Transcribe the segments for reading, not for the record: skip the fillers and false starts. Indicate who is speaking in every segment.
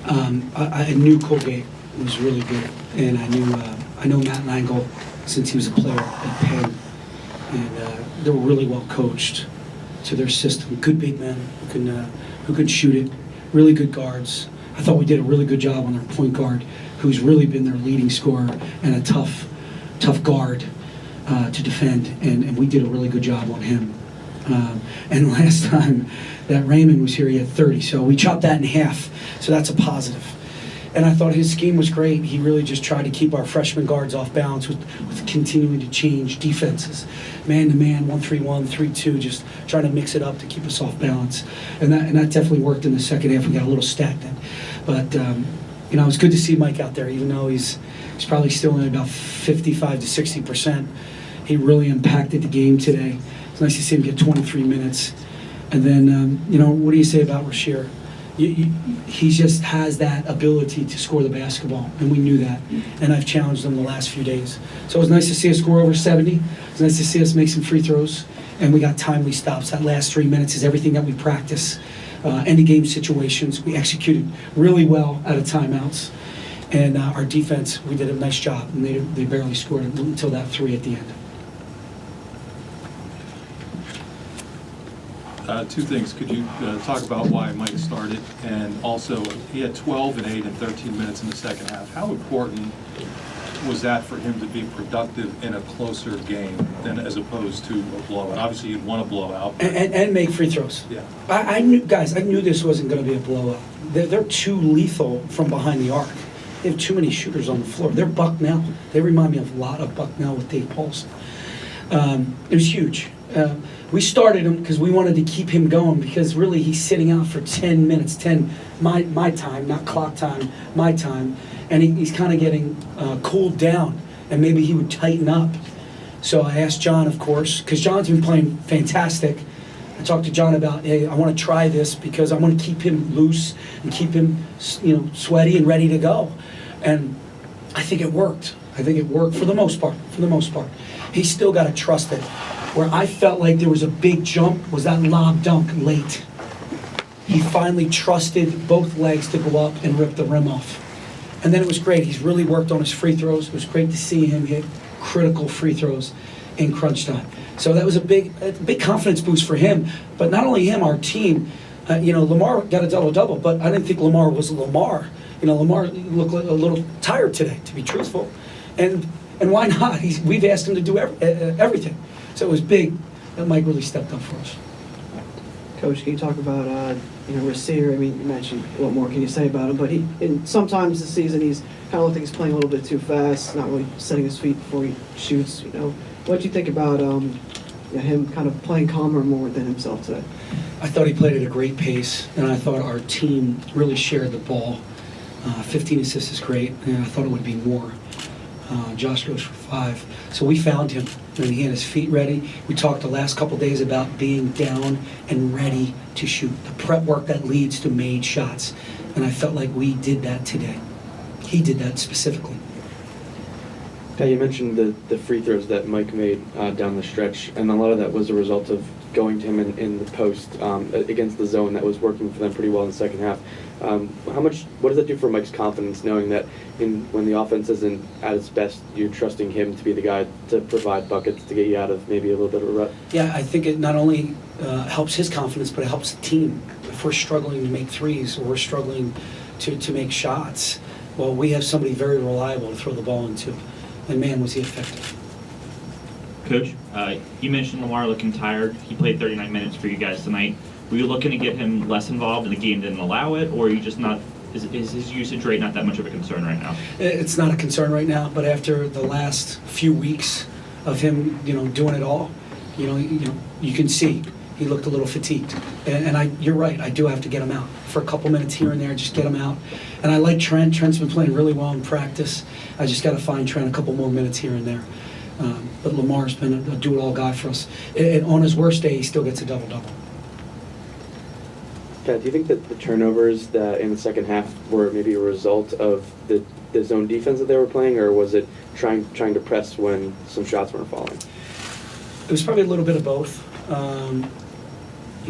Speaker 1: I knew Colgate was really good, and I know Matt Langle since he was a player at Penn, and they were really well coached to their system. Good big men who can shoot it, really good guards. I thought we did a really good job on their point guard, who's really been their leading scorer and a tough guard to defend, and we did a really good job on him. And last time that Raymond was here, he had 30, so we chopped that in half, so that's a positive. And I thought his scheme was great. He really just tried to keep our freshman guards off balance with continuing to change defenses. Man-to-man, 1-3-1, 3-2, just trying to mix it up to keep us off balance. And that definitely worked in the second half. We got a little stagnant. But, you know, it's good to see Mike out there, even though he's probably still in about 55 to 60%. He really impacted the game today. It's nice to see him get 23 minutes. And then, you know, what do you say about Rasheer? He just has that ability to score the basketball, and we knew that. And I've challenged him the last few days. So it was nice to see us score over 70. It was nice to see us make some free throws, and we got timely stops. That last 3 minutes is everything that we practice. End-of-game situations, we executed really well out of timeouts. And our defense, we did a nice job, and they barely scored until that three at the end.
Speaker 2: Two things. Could you talk about why Mike started? And also, he had 12 and 8 and 13 minutes in the second half. How important was that for him to be productive in a closer game than as opposed to a blowout? Obviously, you'd want a blowout.
Speaker 1: And make free throws.
Speaker 2: Yeah.
Speaker 1: I knew this wasn't going to be a blowout. They're too lethal from behind the arc. They have too many shooters on the floor. They're Bucknell. They remind me of a lot of Bucknell with Dave Paulson. It was huge. We started him because we wanted to keep him going, because really he's sitting out for 10 minutes, 10 my time, not clock time, my time, and he's kind of getting cooled down, and maybe he would tighten up. So I asked John, of course, because John's been playing fantastic. I talked to John about, hey, I want to try this because I want to keep him loose and keep him, you know, sweaty and ready to go. And I think it worked. I think it worked for the most part. He's still got to trust it. Where I felt like there was a big jump was that lob dunk late. He finally trusted both legs to go up and rip the rim off. And then it was great. He's really worked on his free throws. It was great to see him hit critical free throws in crunch time. So that was a big confidence boost for him. But not only him, our team. You know, Lamar got a double-double, but I didn't think Lamar was Lamar. You know, Lamar looked a little tired today, to be truthful. And why not? We've asked him to do everything. So it was big that Mike really stepped up for us.
Speaker 3: Coach, can you talk about Rasheer? I mean, you mentioned what more can you say about him? But sometimes this season he's kind of looked like he's playing a little bit too fast, not really setting his feet before he shoots. You know, what do you think about him kind of playing calmer and more within himself today?
Speaker 1: I thought he played at a great pace, and I thought our team really shared the ball. 15 assists is great, and I thought it would be more. Josh goes for 5. So we found him, and he had his feet ready. We talked the last couple days about being down and ready to shoot. The prep work that leads to made shots. And I felt like we did that today. He did that specifically.
Speaker 4: Yeah, you mentioned the free throws that Mike made down the stretch, and a lot of that was a result of going to him in the post against the zone that was working for them pretty well in the second half. What does that do for Mike's confidence, knowing that when the offense isn't at its best, you're trusting him to be the guy to provide buckets to get you out of maybe a little bit of a rut?
Speaker 1: Yeah, I think it not only helps his confidence, but it helps the team. If we're struggling to make threes or we're struggling to make shots, well, we have somebody very reliable to throw the ball into. And man, was he effective.
Speaker 5: Coach, you mentioned Lamar looking tired. He played 39 minutes for you guys tonight. Were you looking to get him less involved and the game didn't allow it, or are you just not? Is his usage rate not that much of a concern right now?
Speaker 1: It's not a concern right now, but after the last few weeks of him, doing it all, you can see he looked a little fatigued. And you're right, I do have to get him out for a couple minutes here and there, just get him out. And I like Trent. Trent's been playing really well in practice. I just got to find Trent a couple more minutes here and there. But Lamar's been a do-it-all guy for us. And on his worst day, he still gets a double-double.
Speaker 4: Pat, do you think that the turnovers that in the second half were maybe a result of the zone defense that they were playing, or was it trying to press when some shots weren't falling?
Speaker 1: It was probably a little bit of both.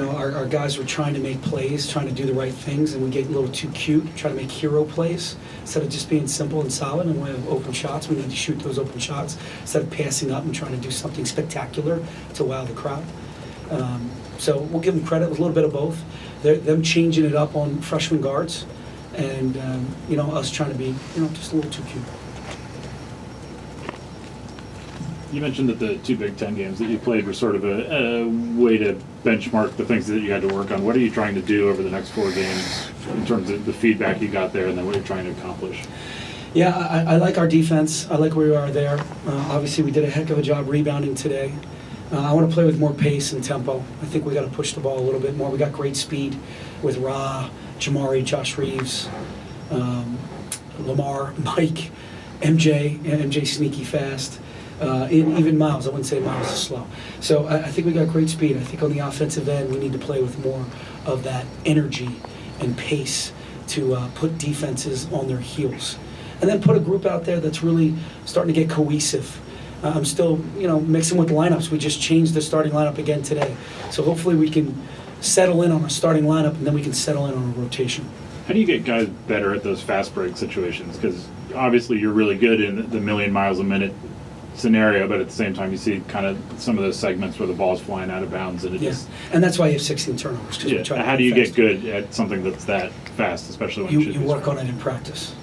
Speaker 1: our guys were trying to make plays, trying to do the right things, and we get a little too cute, trying to make hero plays. Instead of just being simple and solid and we have open shots, we need to shoot those open shots instead of passing up and trying to do something spectacular to wow the crowd. So we'll give them credit with a little bit of both. Them changing it up on freshman guards and, us trying to be, just a little too cute.
Speaker 6: You mentioned that the two Big Ten games that you played were sort of a way to benchmark the things that you had to work on. What are you trying to do over the next 4 games in terms of the feedback you got there and then what you're trying to accomplish?
Speaker 1: Yeah, I like our defense. I like where we are there. Obviously, we did a heck of a job rebounding today. I want to play with more pace and tempo. I think we got to push the ball a little bit more. We got great speed with Ra, Jamari, Josh Reeves, Lamar, Mike, MJ sneaky fast. Even Miles, I wouldn't say Miles is slow. So I think we got great speed. I think on the offensive end, we need to play with more of that energy and pace to put defenses on their heels. And then put a group out there that's really starting to get cohesive. I'm still, mixing with the lineups. We just changed the starting lineup again today. So hopefully we can settle in on a starting lineup and then we can settle in on a rotation.
Speaker 6: How do you get guys better at those fast break situations? Because obviously you're really good in the million miles a minute scenario, but at the same time you see kind of some of those segments where the ball's flying out of bounds and it just...
Speaker 1: And that's why you have 16 turnovers. 'Cause we try to
Speaker 6: How do
Speaker 1: play
Speaker 6: you get
Speaker 1: fast.
Speaker 6: good at something that's that fast, especially when
Speaker 1: You work on it in practice.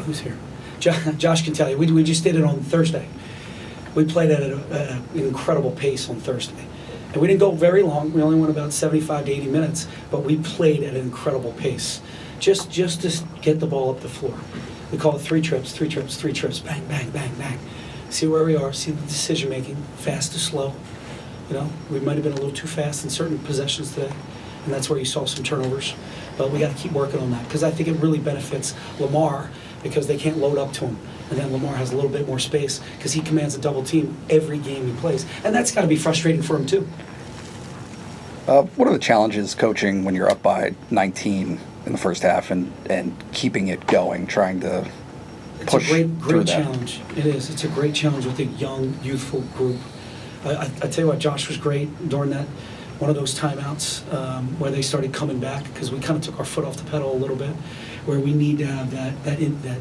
Speaker 1: Who's here? Josh can tell you. We just did it on Thursday. We played at an incredible pace on Thursday. And we didn't go very long. We only went about 75 to 80 minutes, but we played at an incredible pace. Just to get the ball up the floor. We call it 3 trips, bang, bang, bang, bang. See where we are, see the decision making, fast to slow. We might have been a little too fast in certain possessions today, and that's where you saw some turnovers. But we got to keep working on that because I think it really benefits Lamar because they can't load up to him. And then Lamar has a little bit more space because he commands a double team every game he plays. And that's got to be frustrating for him too.
Speaker 7: What are the challenges coaching when you're up by 19 in the first half and keeping it going, trying to push
Speaker 1: It's a
Speaker 7: through
Speaker 1: great
Speaker 7: that?
Speaker 1: challenge. It is. It's a great challenge with a young, youthful group. I tell you what, Josh was great during that one of those timeouts where they started coming back because we kind of took our foot off the pedal a little bit, where we need to have that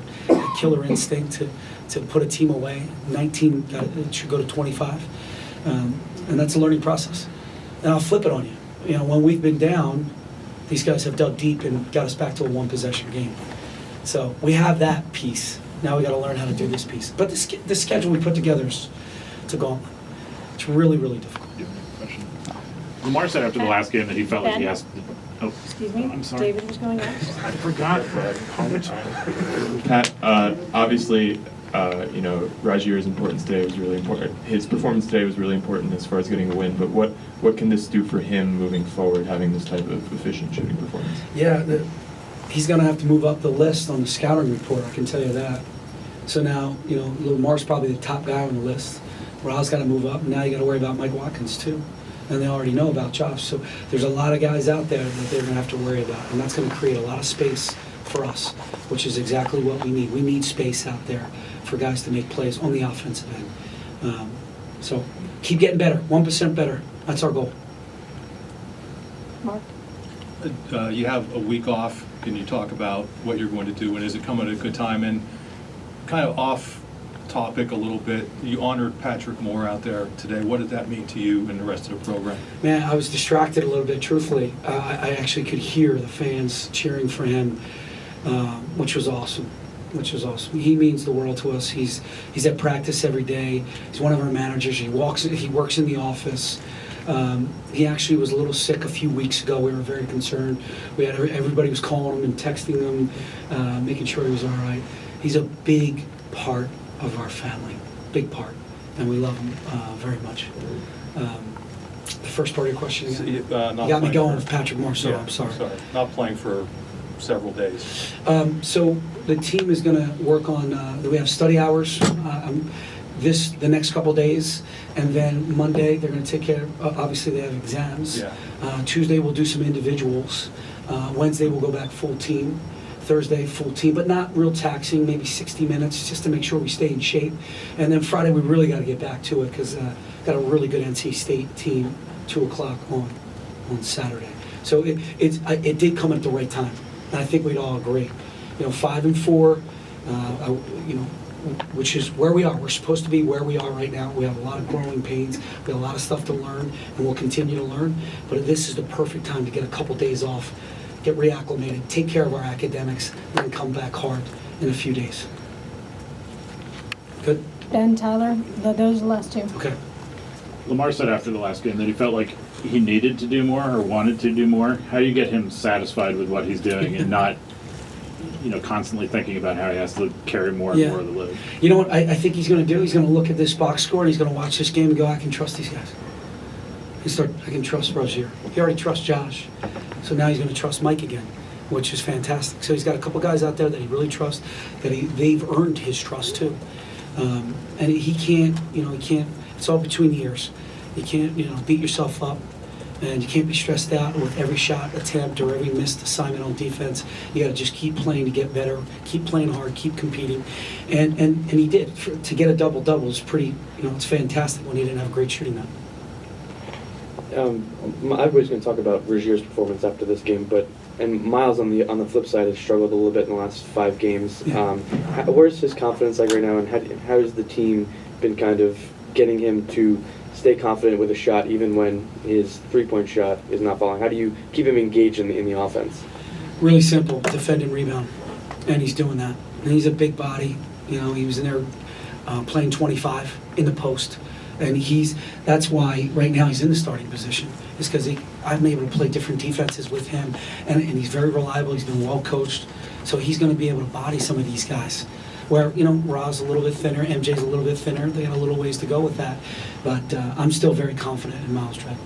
Speaker 1: killer instinct to put a team away. 19 it should go to 25, and that's a learning process. And I'll flip it on you. When we've been down, these guys have dug deep and got us back to a one-possession game. So we have that piece. Now we got to learn how to do this piece. But the schedule we put together is it's a gauntlet. It's really, really difficult.
Speaker 6: Question. Lamar said after the last game that he felt like he has to... Oh,
Speaker 8: Excuse me?
Speaker 6: I'm sorry.
Speaker 8: David was going next.
Speaker 6: I forgot.
Speaker 9: Pat, obviously, Rajir's importance today was really important. His performance today was really important as far as getting the win. But what can this do for him moving forward, having this type of efficient shooting performance?
Speaker 1: Yeah, he's going to have to move up the list on the scouting report, I can tell you that. So now, Lamar's probably the top guy on the list. Ra's got to move up, and now you got to worry about Mike Watkins too. And they already know about Josh. So there's a lot of guys out there that they're going to have to worry about, and that's going to create a lot of space for us, which is exactly what we need. We need space out there for guys to make plays on the offensive end. So keep getting better, 1% better. That's our goal.
Speaker 8: Mark?
Speaker 2: You have a week off. Can you talk about what you're going to do, and is it coming at a good time? And kind of off topic a little bit, you honored Patrick Moore out there today. What did that mean to you and the rest of the program?
Speaker 1: Man, I was distracted a little bit, truthfully. I actually could hear the fans cheering for him, which was awesome. He means the world to us. He's at practice every day. He's one of our managers. He works in the office. He actually was a little sick a few weeks ago. We were very concerned. Everybody was calling him and texting him, making sure he was all right. He's a big part of our family, big part, and we love him very much. The first part of your question again?
Speaker 2: You
Speaker 1: You got me going with Patrick Moore, so I'm sorry.
Speaker 2: Not playing for several days.
Speaker 1: So the team is going to work on, we have study hours the next couple days, and then Monday they're going to take care of, obviously they have exams.
Speaker 2: Yeah.
Speaker 1: Tuesday we'll do some individuals. Wednesday we'll go back full team. Thursday full team, but not real taxing, maybe 60 minutes just to make sure we stay in shape. And then Friday we really got to get back to it because got a really good NC State team, 2 o'clock on. on Saturday. So it did come at the right time, and I think we'd all agree. 5-4, which is where we are. We're supposed to be where we are right now. We have a lot of growing pains. We have a lot of stuff to learn, and we'll continue to learn. But this is the perfect time to get a couple days off, get reacclimated, take care of our academics, and then come back hard in a few days. Good?
Speaker 8: Ben, Tyler, those are the last two.
Speaker 1: Okay.
Speaker 6: Lamar said after the last game that he felt like he needed to do more or wanted to do more. How do you get him satisfied with what he's doing and not, constantly thinking about how he has to carry more and
Speaker 1: Yeah.
Speaker 6: more of the load?
Speaker 1: You know what I think he's going to do? He's going to look at this box score and he's going to watch this game and go, I can trust these guys. I can trust Rozier. He already trusts Josh. So now he's going to trust Mike again, which is fantastic. So he's got a couple guys out there that he really trusts, that they've earned his trust too. And he can't, it's all between the ears. You can't, beat yourself up. And you can't be stressed out with every shot attempt or every missed assignment on defense. You got to just keep playing to get better, keep playing hard, keep competing. And he did. To get a double-double is pretty, it's fantastic when he didn't have great shooting night.
Speaker 4: I was going to talk about Rozier's performance after this game, and Miles on the flip side has struggled a little bit in the last 5 games.
Speaker 1: Yeah.
Speaker 4: Where's his confidence like right now, and how has the team been kind of getting him to stay confident with a shot even when his three-point shot is not falling? How do you keep him engaged in the offense?
Speaker 1: Really simple, defend and rebound, and he's doing that. And he's a big body. He was in there playing 25 in the post, and that's why right now he's in the starting position. Is because I'm able to play different defenses with him, and he's very reliable. He's been well coached, so he's going to be able to body some of these guys. Where, Ra's a little bit thinner, MJ's a little bit thinner. They got a little ways to go with that. But I'm still very confident in Miles Tread.